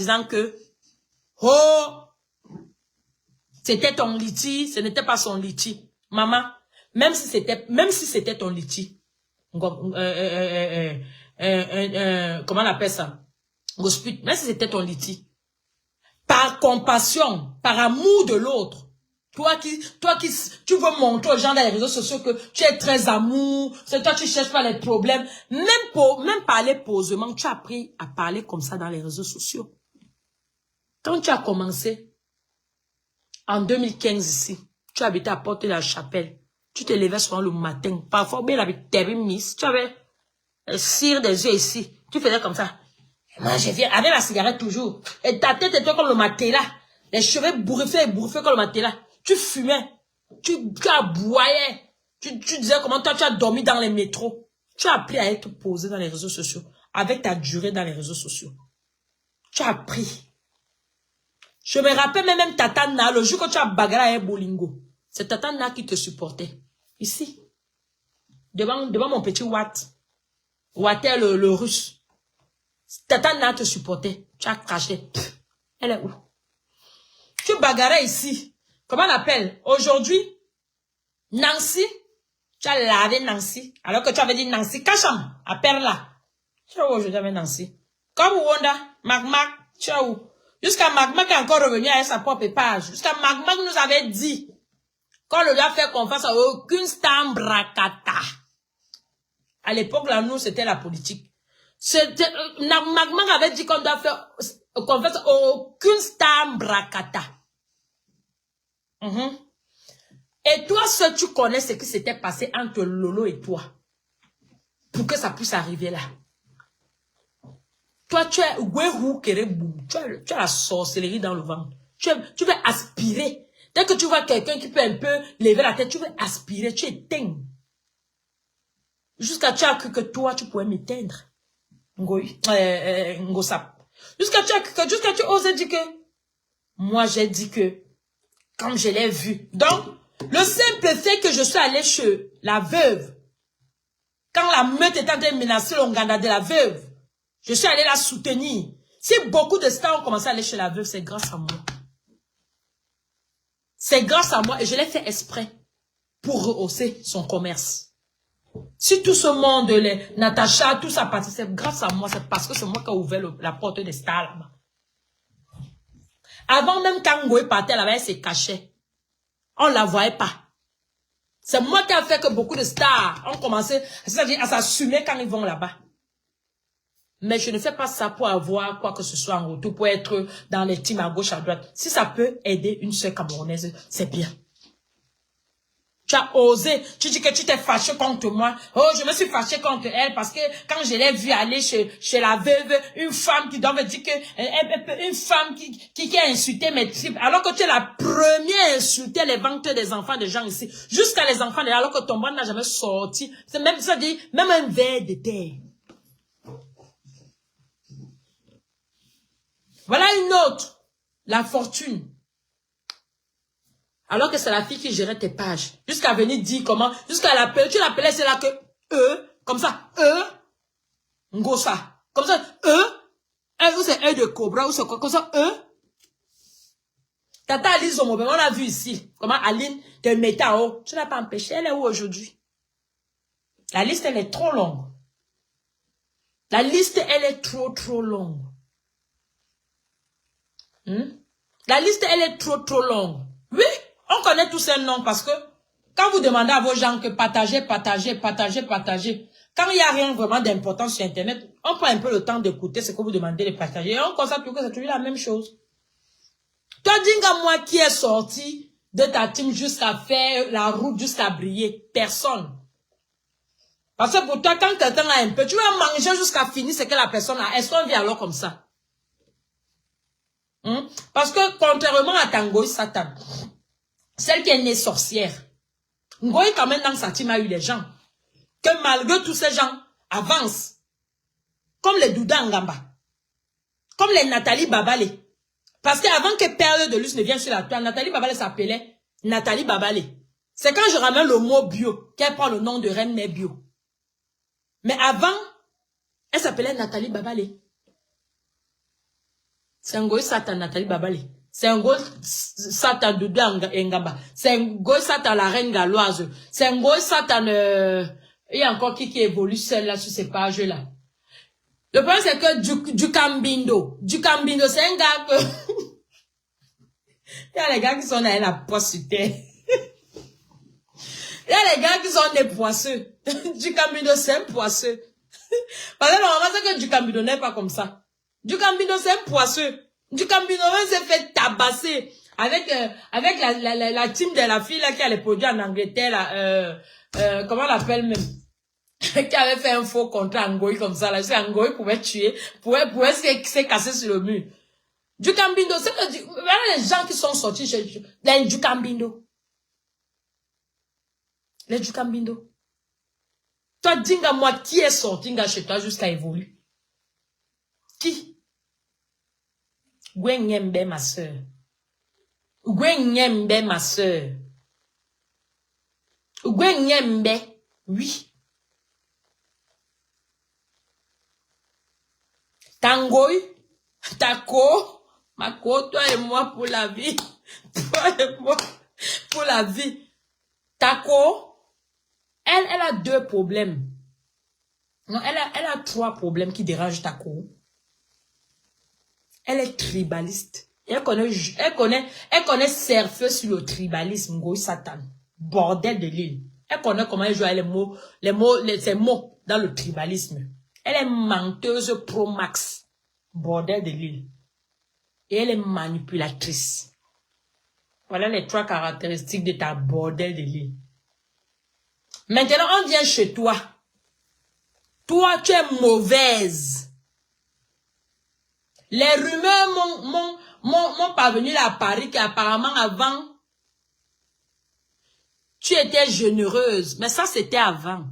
disant que, oh, c'était ton liti, ce n'était pas son liti. Maman, même si c'était ton liti, comment on appelle ça? Même si c'était ton liti, par compassion, par amour de l'autre, toi qui, tu veux montrer aux gens dans les réseaux sociaux que tu es très amour, c'est toi qui cherches pas les problèmes, même parler posément, tu as appris à parler comme ça dans les réseaux sociaux. Quand tu as commencé, en 2015 ici, tu habitais à Porte de la Chapelle, tu te levais souvent le matin, parfois bien avec tes miss, tu avais cire des yeux ici, tu faisais comme ça. Moi, je viens avec la cigarette toujours. Et ta tête était comme le matelas. Les cheveux bourriffés comme le matelas. Tu fumais. Tu aboyais. Tu disais comment toi tu as dormi dans les métros. Tu as appris à être posé dans les réseaux sociaux. Avec ta durée dans les réseaux sociaux. Tu as appris. Je me rappelle même Tata Na, le jour que tu as bagarré avec Bolingo. C'est Tata Na qui te supportait. Ici. Devant mon petit Watt. Watt est le russe. Tata Na te supportait. Tu as craché. Elle est où? Tu bagarrais ici. Comment on appelle? Aujourd'hui, Nancy. Tu as lavé Nancy. Alors que tu avais dit Nancy. Cacham. À Perla. Tu es où aujourd'hui avec Nancy? Comme Wanda. Mac. Tu es où? Jusqu'à Mac est encore revenu avec sa propre page. Jusqu'à Mac nous avait dit qu'on ne lui a fait confiance à aucune stambrakata. À l'époque, là, nous, c'était la politique. Magman avait dit qu'on doit faire confiance à aucune stambrakata. Et toi, ce que tu connais, ce qui s'était passé entre Lolo et toi. Pour que ça puisse arriver là. Toi, tu es tu as la sorcellerie dans le ventre. Tu veux aspirer. Dès que tu vois quelqu'un qui peut un peu lever la tête, tu veux aspirer, tu éteins. Jusqu'à tu as cru que toi, tu pouvais m'éteindre. Ngosap. Jusqu'à tu osais dire que moi, j'ai dit que quand je l'ai vu. Donc, le simple fait que je suis allée chez la veuve, quand la meute était en train de menacer l'Onganda de la veuve, je suis allée la soutenir. Si beaucoup de stars ont commencé à aller chez la veuve, c'est grâce à moi. C'est grâce à moi et je l'ai fait exprès pour rehausser son commerce. Si tout ce monde, les Natacha, tout ça partit, c'est grâce à moi, c'est parce que c'est moi qui ai ouvert la porte des stars là-bas. Avant même quand Ngoé partait là-bas, elle se cachait. On ne la voyait pas. C'est moi qui ai fait que beaucoup de stars ont commencé à s'assumer quand ils vont là-bas. Mais je ne fais pas ça pour avoir quoi que ce soit en retour, pour être dans les teams à gauche, à droite. Si ça peut aider une seule Camerounaise, c'est bien. Tu as osé, tu dis que tu t'es fâché contre moi. Oh, je me suis fâché contre elle parce que quand je l'ai vue aller chez la veuve, une femme qui doit me dire que, une femme qui a insulté mes tripes, alors que tu es la première à insulter les ventres des enfants des gens ici, jusqu'à les enfants, alors que ton bon n'a jamais sorti. C'est même, ça dit, même un verre de terre. Voilà une autre, la fortune. Alors que c'est la fille qui gérait tes pages. Jusqu'à venir dire comment, jusqu'à l'appeler, tu l'appelais, c'est là que, comme ça, Ngosa. Comme ça, ou c'est de cobra, ou c'est quoi, comme ça, Tata Alice Zomobe, on l'a vu ici. Comment Aline te mettait en haut. Tu n'as pas empêché, elle est où aujourd'hui? La liste, elle est trop longue. La liste, elle est trop longue. La liste, elle est trop longue. Oui, on connaît tous ces noms parce que quand vous demandez à vos gens que partagez. Quand il n'y a rien vraiment d'important sur Internet, on prend un peu le temps d'écouter ce que vous demandez de partager. Et on constate que c'est toujours la même chose. Toi, dis-moi moi qui est sorti de ta team jusqu'à faire la route, jusqu'à briller. Personne. Parce que pour toi, quand quelqu'un a un peu, tu vas manger jusqu'à finir ce que la personne a. Est-ce qu'on vit alors comme ça? Parce que contrairement à Tangoï Satan, celle qui est née sorcière, Ngoï quand même dans sa team a eu les gens. Que malgré tous ces gens avancent. Comme les Douda Ngamba. Comme les Nathalie Babale. Parce qu'avant que Perle de Luce ne vienne sur la toile, Nathalie Babale s'appelait Nathalie Babale. C'est quand je ramène le mot bio qu'elle prend le nom de Reine Mère Bio. Mais avant, elle s'appelait Nathalie Babale. C'est un goy Satan Nathalie Babali. C'est un goy Satan Doudou Ngaba. C'est un goy Satan la reine galloise. C'est un goy Satan... Il y a encore qui évolue seul là sur ces pages-là. Le problème, c'est que du Cambindo, c'est un gars que... Il y a les gars qui sont dans la prostituée. Il y a les gars qui sont des poisseux. Du Cambindo, c'est un poisseux. Parce que normalement, c'est que du Cambindo n'est pas comme ça. Du Cambindo, c'est un poisseux. Du Cambindo, on s'est fait tabasser avec la team de la fille là qui a les produits en Angleterre là, comment on l'appelle même? Qui avait fait un faux contrat Ngoï comme ça là. C'est Ngoï pouvait tuer, pouvait se casser sur le mur. Du Cambindo, c'est que voilà les gens qui sont sortis du Cambindo. Les du Cambindo. Toi, dis-moi, moi, qui est sorti chez toi jusqu'à évoluer? Qui? Gwenyembe, ma soeur. Gwenyembe, ma soeur. Gwenyembe, oui. Tangoy, Tako, Mako, toi et moi pour la vie. Toi et moi pour la vie. Tako, elle a deux problèmes. Non, elle a trois problèmes qui dérangent Tako. Elle est tribaliste. Elle connaît surfer sur le tribalisme, Ngoï Satan. Bordel de l'île. Elle connaît comment elle joue ces mots dans le tribalisme. Elle est menteuse pro max. Bordel de l'île. Et elle est manipulatrice. Voilà les trois caractéristiques de ta bordel de l'île. Maintenant, on vient chez toi. Toi, tu es mauvaise. Les rumeurs m'ont parvenu à Paris qu'apparemment avant, tu étais généreuse. Mais ça, c'était avant.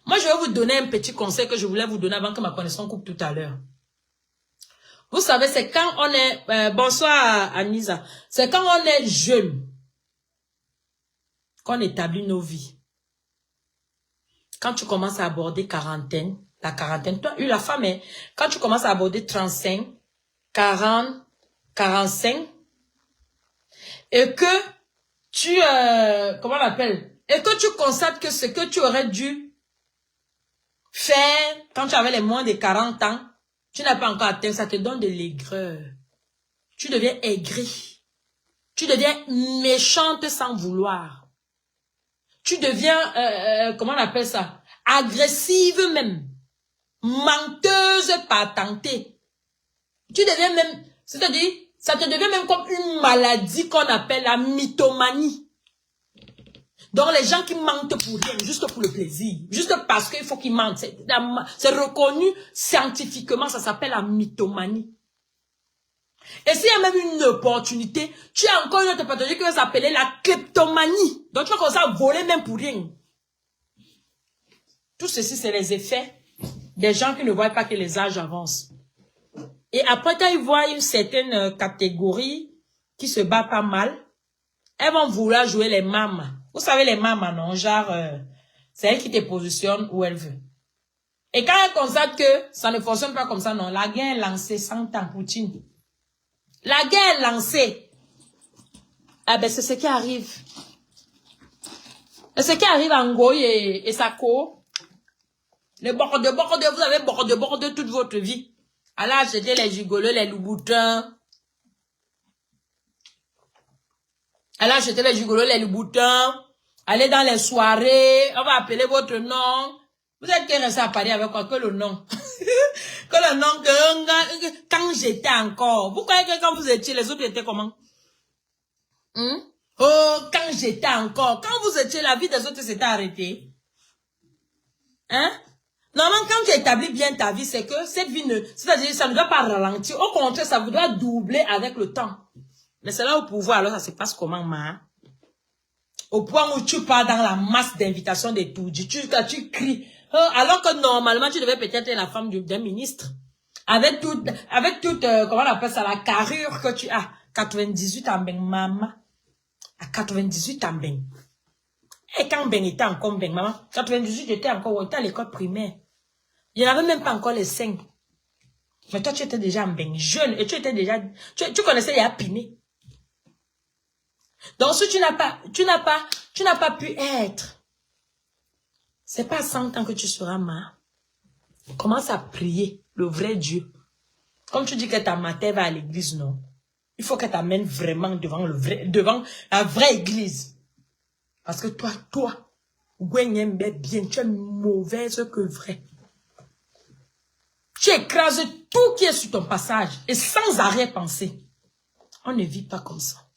Moi, je vais vous donner un petit conseil que je voulais vous donner avant que ma connexion coupe tout à l'heure. Vous savez, c'est quand on est... bonsoir, Anissa. C'est quand on est jeune qu'on établit nos vies. Quand tu commences à aborder la quarantaine, toi, la femme, est, quand tu commences à aborder 35, 40, 45, et que tu... comment on l'appelle? Et que tu constates que ce que tu aurais dû faire quand tu avais les moins de 40 ans, tu n'as pas encore atteint, ça te donne de l'aigreur. Tu deviens aigri. Tu deviens méchante sans vouloir. Tu deviens, comment on appelle ça? Agressive même. Menteuse patentée. Tu deviens même, c'est-à-dire, ça te devient même comme une maladie qu'on appelle la mythomanie. Donc les gens qui mentent pour rien, juste pour le plaisir, juste parce qu'il faut qu'ils mentent, c'est reconnu scientifiquement, ça s'appelle la mythomanie. Et s'il y a même une opportunité, tu as encore une autre pathologie qui va s'appeler la kleptomanie. Donc tu vas commencer à voler même pour rien. Tout ceci, c'est les effets des gens qui ne voient pas que les âges avancent. Et après, quand ils voient une certaine catégorie qui se bat pas mal, elles vont vouloir jouer les mamas. Vous savez les mamas, non? Genre, c'est elle qui te positionne où elle veut. Et quand elle constate que ça ne fonctionne pas comme ça, non, la guerre est lancée 100 ans, Poutine. La guerre est lancée. Ah ben, c'est ce qui arrive. C'est ce qui arrive en Ngoï et Sako. Les bordes, vous avez borde toute votre vie. Allez acheter les gigolos, les loups-boutins. Allez acheter les gigolos, les loups-boutins. Allez dans les soirées. On va appeler votre nom. Vous êtes resté à Paris avec quoi? Que le nom. Que le nom que quand j'étais encore. Vous croyez que quand vous étiez, les autres étaient comment? Oh, quand j'étais encore. Quand vous étiez, la vie des autres s'était arrêtée. Hein? Normalement, quand tu établis bien ta vie, c'est que cette vie ne, c'est-à-dire, ça ne doit pas ralentir. Au contraire, ça vous doit doubler avec le temps. Mais c'est là au pouvoir, alors ça se passe comment, ma? Au point où tu pars dans la masse d'invitations des tout, tu cries. Alors que normalement, tu devais peut-être être la femme d'un ministre. Avec toute, comment on appelle ça, la carrure que tu as. 98 ans, ben, maman. À 98 ans, ben. Et quand Ben était encore Ben, maman, 98, j'étais encore à l'école primaire. Il n'y avait même pas encore les 5. Mais toi, tu étais déjà bien jeune et tu étais déjà, tu connaissais les Piné. Donc, si tu n'as pas pu être, c'est pas à 100 ans que tu seras mort. Commence à prier le vrai Dieu. Comme tu dis que ta mère va à l'église, non. Il faut qu'elle t'amène vraiment devant la vraie église. Parce que toi, bien, tu es mauvaise que vrai. Tu écrases tout qui est sur ton passage et sans arrêt penser. On ne vit pas comme ça.